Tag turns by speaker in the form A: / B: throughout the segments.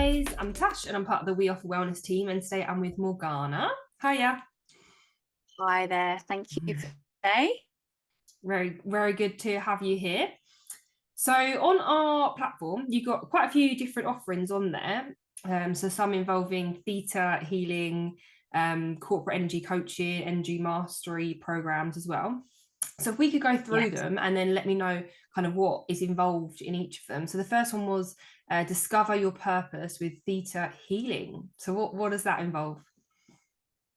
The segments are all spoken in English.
A: guys, I'm Tash and I'm part of the We Offer Wellness team, and today I'm with Morgana. Hiya.
B: Hi there. Thank you for today.
A: Very, very good to have you here. So on our platform, you've got quite a few different offerings on there. So some involving theta healing, corporate energy coaching, energy mastery programs as well. So if we could go through
B: Yes.
A: them and then let me know kind of what is involved in each of them. So the first one was discover your purpose with theta healing. So what does that involve?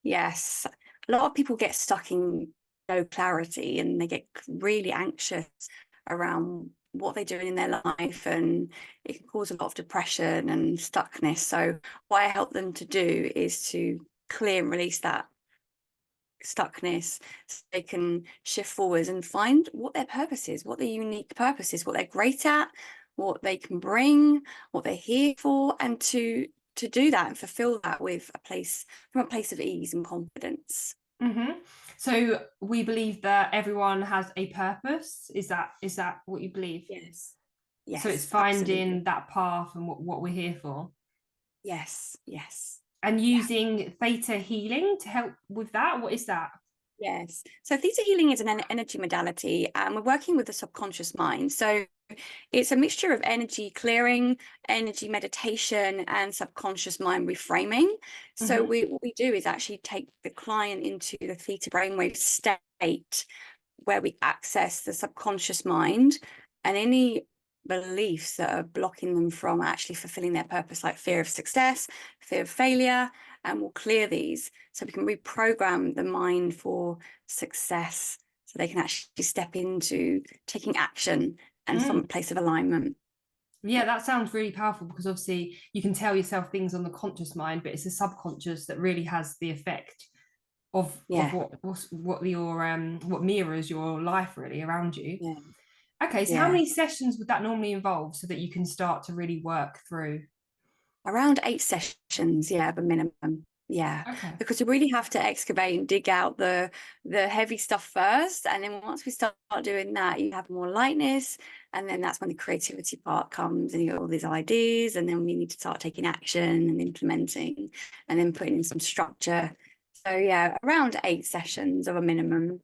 B: Yes. A lot of people get stuck in no clarity and they get really anxious around what they're doing in their life, and it can cause a lot of depression and stuckness. So what I help them to do is to clear and release that stuckness so they can shift forwards and find what their purpose is, what their unique purpose is, what they're great at, what they can bring, what they're here for, and to do that and fulfill that with from a place of ease and confidence.
A: Mm-hmm. So we believe that everyone has a purpose. Is that what you believe?
B: Yes.
A: So it's
B: Yes,
A: finding
B: absolutely.
A: that path and what we're here for,
B: Yes, yes.
A: and
B: Yeah.
A: using theta healing to help with that. What is that?
B: Yes. So theta healing is an energy modality, and we're working with the subconscious mind. So it's a mixture of energy clearing, energy meditation, and subconscious mind reframing. So
A: Mm-hmm.
B: what we do is actually take the client into the theta brainwave state where we access the subconscious mind and any beliefs that are blocking them from actually fulfilling their purpose, like fear of success, fear of failure, and we'll clear these so we can reprogram the mind for success so they can actually step into taking action and from a place of alignment.
A: Yeah, that sounds really powerful because obviously you can tell yourself things on the conscious mind, but it's the subconscious that really has the effect of
B: Yeah,
A: what mirrors your life really around you.
B: yeah,
A: Okay, so how
B: yeah.
A: many sessions would that normally involve so that you can start to really work through?
B: Around 8 sessions, yeah, the minimum. Yeah,
A: Okay.
B: because we really have to excavate and dig out the heavy stuff first, and then once we start doing that, you have more lightness, and then that's when the creativity part comes, and you get all these ideas, and then we need to start taking action and implementing, and then putting in some structure. So yeah, around 8 sessions of a minimum.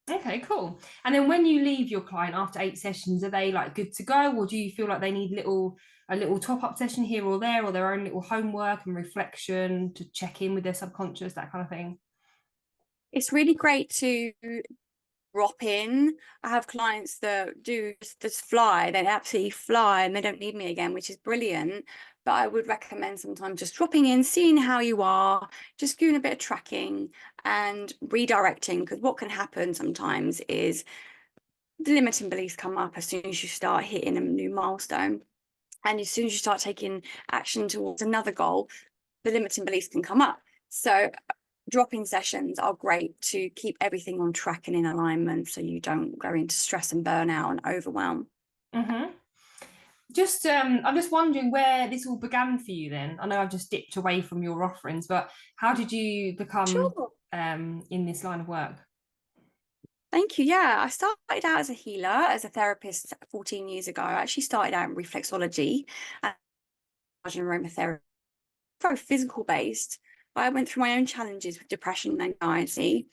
A: Okay, cool. And then when you leave your client after 8 sessions, are they like good to go, or do you feel like they need a little top-up session here or there, or their own little homework and reflection to check in with their subconscious, that kind of thing?
B: It's really great to drop in. I have clients that do just fly, they absolutely fly and they don't need me again, which is brilliant. But I would recommend sometimes just dropping in, seeing how you are, just doing a bit of tracking and redirecting, because what can happen sometimes is the limiting beliefs come up as soon as you start hitting a new milestone. And as soon as you start taking action towards another goal, the limiting beliefs can come up. So drop-in sessions are great to keep everything on track and in alignment so you don't go into stress and burnout and overwhelm.
A: Mm-hmm. I'm just wondering where this all began for you then. I know I've just dipped away from your offerings, but how did you become
B: Sure.
A: in this line of work?
B: Thank you. Yeah, I started out as a healer, as a therapist 14 years ago. I actually started out in reflexology and aromatherapy, very physical based. But I went through my own challenges with depression and anxiety.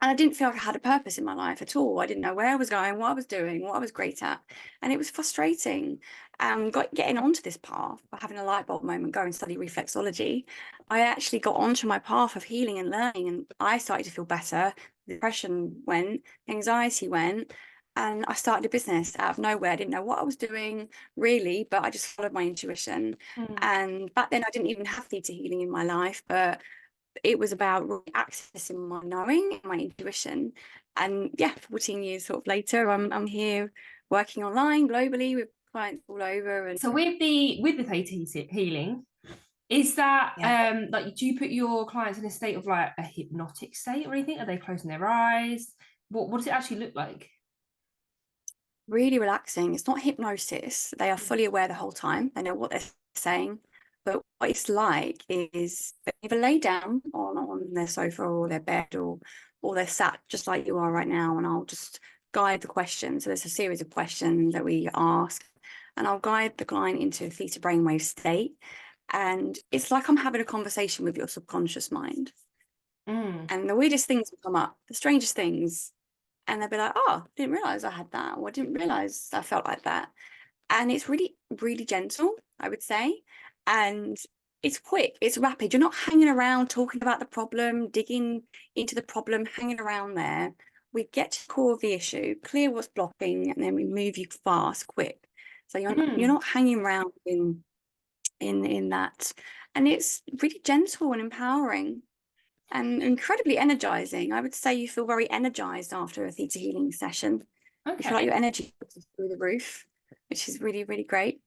B: And I didn't feel like I had a purpose in my life at all. I didn't know where I was going, what I was doing, what I was great at. And it was frustrating. Getting onto this path, by having a light bulb moment, go and study reflexology, I actually got onto my path of healing and learning. And I started to feel better. Depression went, anxiety went. And I started a business out of nowhere. I didn't know what I was doing really, but I just followed my intuition.
A: Mm.
B: And back then, I didn't even have theta healing in my life, but it was about really accessing my knowing, my intuition. And yeah, 14 years sort of later, I'm here working online globally with clients all over. And
A: So with the theta healing, is that
B: yeah,
A: like do you put your clients in a state of like a hypnotic state or anything? Are they closing their eyes? What does it actually look like?
B: really relaxing. It's not hypnosis. They are fully aware the whole time. They know what they're saying. But what it's like is they either lay down on their sofa or their bed, or they're sat just like you are right now, and I'll just guide the questions. So there's a series of questions that we ask, and I'll guide the client into a theta brainwave state. And it's like I'm having a conversation with your subconscious mind.
A: Mm.
B: And the weirdest things will come up, the strangest things. And they'll be like, oh, I didn't realize I had that, or I didn't realize I felt like that. And it's really, really gentle, I would say. And it's quick, it's rapid. You're not hanging around talking about the problem, digging into the problem, hanging around there. We get to the core of the issue, clear what's blocking, and then we move you fast, quick. So you're not hanging around in that. And it's really gentle and empowering and incredibly energizing. I would say you feel very energized after a theta healing session. You feel like
A: Okay.
B: your energy is through the roof, which is really, really great.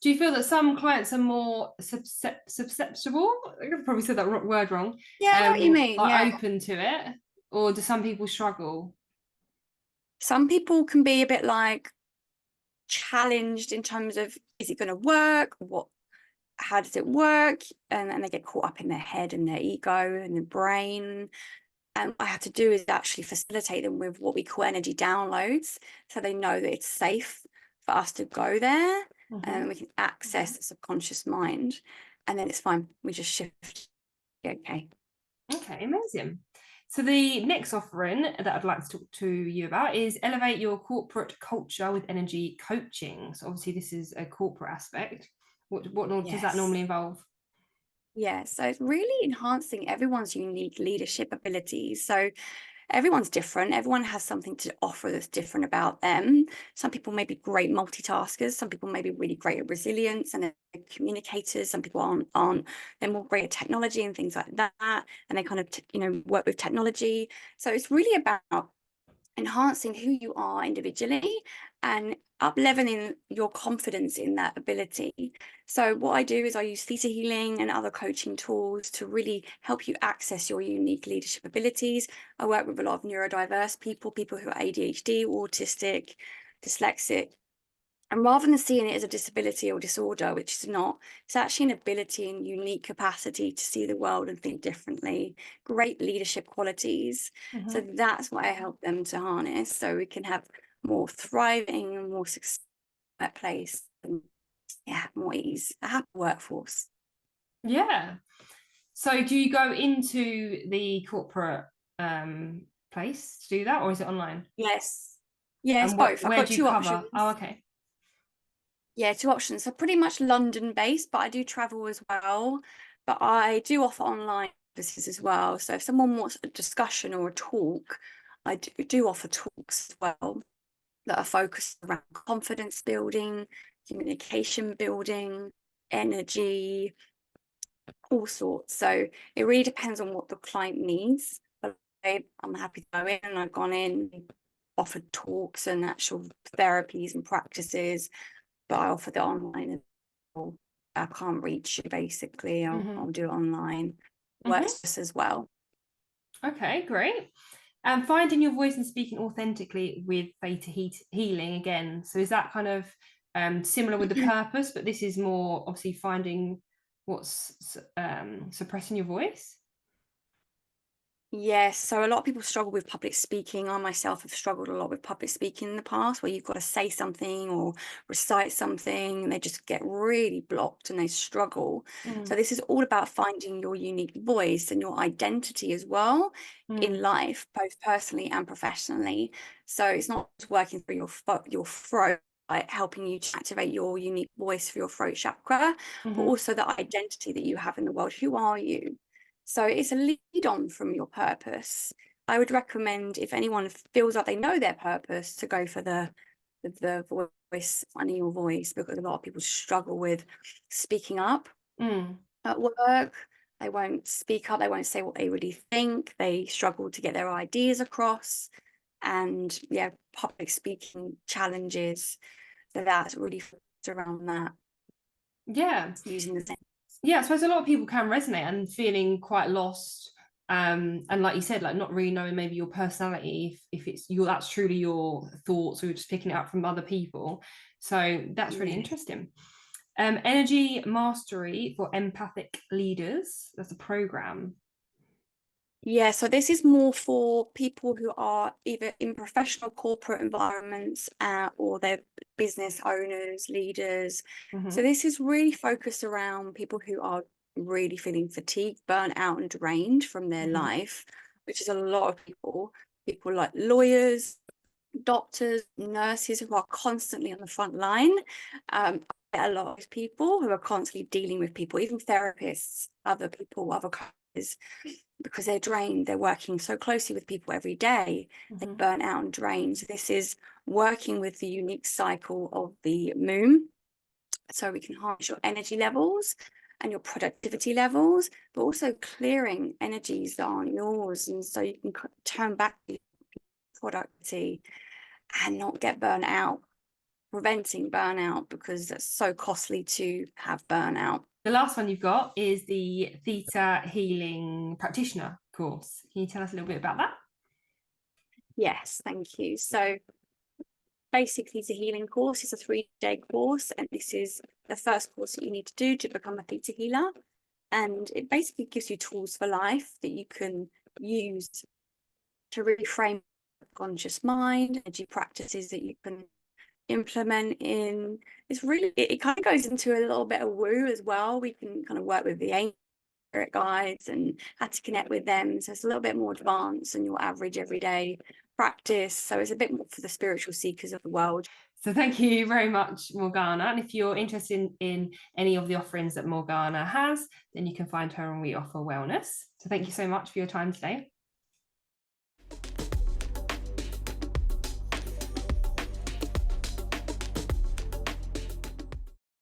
A: Do you feel that some clients are more susceptible? I probably said that word wrong.
B: Yeah, I know what you mean.
A: Are
B: Yeah.
A: open to it, or do some people struggle?
B: Some people can be a bit like challenged in terms of, is it going to work? How does it work? And they get caught up in their head and their ego and their brain. And what I have to do is actually facilitate them with what we call energy downloads, so they know that it's safe for us to go there, and we can access the subconscious mind, and then it's fine. We just shift. Okay.
A: Okay, amazing. So the next offering that I'd like to talk to you about is elevate your corporate culture with energy coaching. So obviously this is a corporate aspect. What does that normally
B: Yes.
A: involve?
B: Yeah, so it's really enhancing everyone's unique leadership abilities. So everyone's different. Everyone has something to offer that's different about them. Some people may be great multitaskers. Some people may be really great at resilience and communicators. Some people aren't. They're more great at technology and things like that. And they kind of, work with technology. So it's really about enhancing who you are individually and up leveling your confidence in that ability. So what I do is I use theta healing and other coaching tools to really help you access your unique leadership abilities. I work with a lot of neurodiverse people who are ADHD, autistic, dyslexic. And rather than seeing it as a disability or disorder, which is not, it's actually an ability and unique capacity to see the world and think differently, great leadership qualities. So that's what I help them to harness, so we can have more thriving and more success workplace and more ease, a happy workforce.
A: Yeah. So do you go into the corporate place to do that, or is it online?
B: Yes. Yes,
A: And
B: both. I've
A: where
B: got
A: do you
B: two
A: cover? Oh,
B: options.
A: okay.
B: Yeah, two options. So pretty much London based, but I do travel as well. But I do offer online services as well. So if someone wants a discussion or a talk, I do offer talks as well that are focused around confidence building, communication building, energy, all sorts. So it really depends on what the client needs. But I'm happy to go in, and I've gone in, offered talks and actual therapies and practices, but I offer the online as well. I can't reach you, basically. I'll do it online. Works just as well.
A: Okay, great. And finding your voice and speaking authentically with theta healing again. So is that kind of similar with the purpose, but this is more obviously finding what's suppressing your voice?
B: Yes, so a lot of people struggle with public speaking. I myself have struggled a lot with public speaking in the past, where you've got to say something or recite something, and they just get really blocked and they struggle. So this is all about finding your unique voice and your identity as well in life, both personally and professionally. So it's not just working through your throat, like helping you to activate your unique voice for your throat chakra, but also the identity that you have in the world. Who are you? So it's a lead on from your purpose. I would recommend, if anyone feels like they know their purpose, to go for the voice, finding your voice, because a lot of people struggle with speaking up at work. They won't speak up, they won't say what they really think, they struggle to get their ideas across. And public speaking challenges. So that's really focused around that,
A: Yeah.
B: using the same.
A: Yeah, I suppose a lot of people can resonate and feeling quite lost. And like you said, like not really knowing maybe your personality, if it's that's truly your thoughts, or you're just picking it up from other people. So that's really
B: Yes.
A: interesting. Energy mastery for empathic leaders. That's a program.
B: Yeah, so this is more for people who are either in professional corporate environments, or they're business owners, leaders. So
A: Mhm.
B: this is really focused around people who are really feeling fatigued, burnt out, and drained from their
A: Mhm.
B: life, which is a lot of people. People like lawyers, doctors, nurses who are constantly on the front line. I get a lot of people who are constantly dealing with people, even therapists, other people, other coaches, because they're drained. They're working so closely with people every day. They
A: Mhm.
B: burn out and drain. So this is working with the unique cycle of the moon, so we can harness your energy levels and your productivity levels, but also clearing energies that aren't yours, and so you can turn back your productivity and not get burnt out, preventing burnout, because that's so costly to have burnout.
A: The last one you've got is the Theta Healing Practitioner course. Can you tell us a little bit about that?
B: Yes, thank you. So basically, it's a healing course. It's a 3-day course, and this is the first course that you need to do to become a theta healer. And it basically gives you tools for life that you can use to reframe conscious mind, energy practices that you can implement in. It's really, it kind of goes into a little bit of woo as well. We can kind of work with the angel spirit guides and how to connect with them. So it's a little bit more advanced than your average everyday practice. So it's a bit more for the spiritual seekers of the world.
A: So thank you very much, Morgana. And if you're interested in any of the offerings that Morgana has, then you can find her on We Offer Wellness. So thank you so much for your time today.